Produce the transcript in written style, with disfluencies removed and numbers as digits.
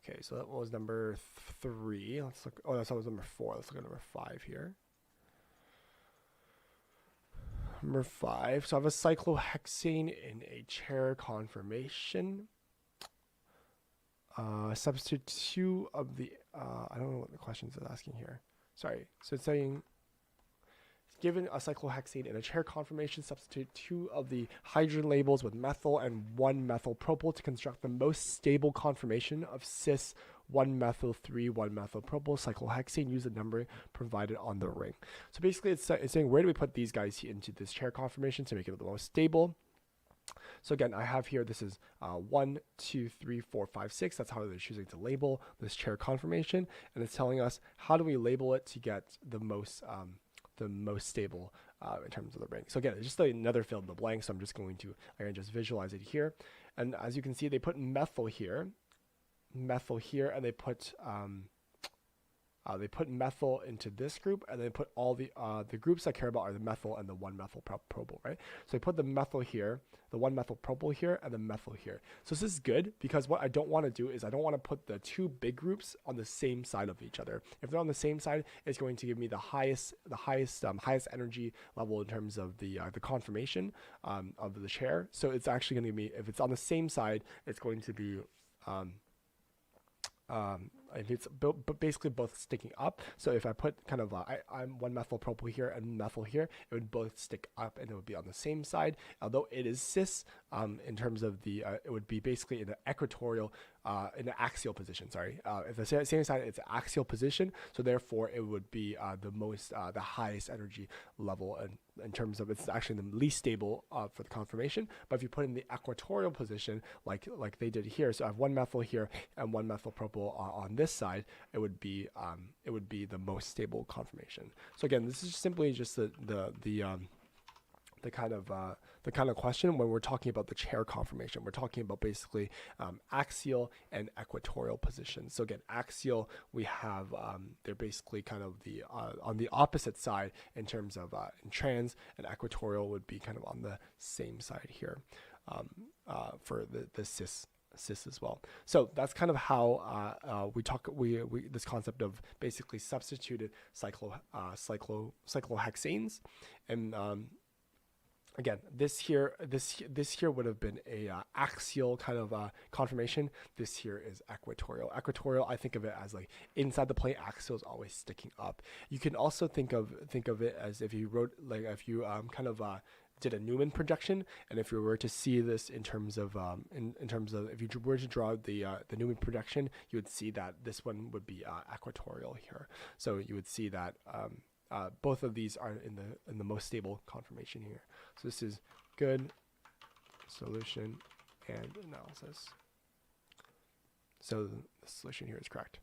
Okay, so that was number 3. Let's look. Oh, that was number 4. Let's look at number 5 here. Number 5. So I have a cyclohexane in a chair conformation. Substitute 2 of the. I don't know what the question is asking here. Sorry. So it's saying, given a cyclohexane in a chair conformation, substitute 2 of the hydrogen labels with methyl and 1-methylpropyl to construct the most stable conformation of cis 1-methyl-3 1-methylpropyl cyclohexane. Use the number provided on the ring. So basically it's saying, where do we put these guys into this chair conformation to make it the most stable? So again, I have here, this is 1, 2, 3, 4, 5, 6. That's how they're choosing to label this chair conformation. And it's telling us, how do we label it to get the most stable in terms of the ring. So again, it's just another fill in the blank. So I'm just going to, just visualize it here. And as you can see, they put methyl here, and they put methyl into this group, and they put all the groups I care about are the methyl and the 1-methylpropyl, right? So they put the methyl here, the 1-methylpropyl here, and the methyl here. So this is good, because what I don't want to do is I don't want to put the 2 big groups on the same side of each other. If they're on the same side, it's going to give me the highest energy level in terms of the conformation of the chair. So it's actually going to give me, if it's on the same side, it's going to be if it's basically both sticking up. So if I put kind of I'm 1-methylpropyl here and methyl here, it would both stick up and it would be on the same side. Although it is cis, in terms of the it would be basically in the equatorial, in the axial position. Sorry, if the same side, it's axial position. So therefore, it would be the highest energy level in terms of, it's actually the least stable for the conformation. But if you put in the equatorial position, like they did here, so I have 1-methyl here and 1-methylpropyl on this side, it would be the most stable conformation. So again, this is simply just the kind of question when we're talking about the chair conformation. We're talking about basically axial and equatorial positions. So again, axial, we have they're basically kind of the on the opposite side in terms of in trans, and equatorial would be kind of on the same side here for the cis as well. So that's kind of how we this concept of basically substituted cyclohexanes. And again, this here would have been a axial kind of conformation. This here is equatorial. Equatorial, I think of it as like inside the plane, axial is always sticking up. You can also think of it as if you wrote, like if you kind of did a Newman projection, and if you were to see this in terms of if you were to draw the Newman projection, you would see that this one would be equatorial here. So you would see that both of these are in the most stable conformation here. So this is good solution and analysis. So the solution here is correct.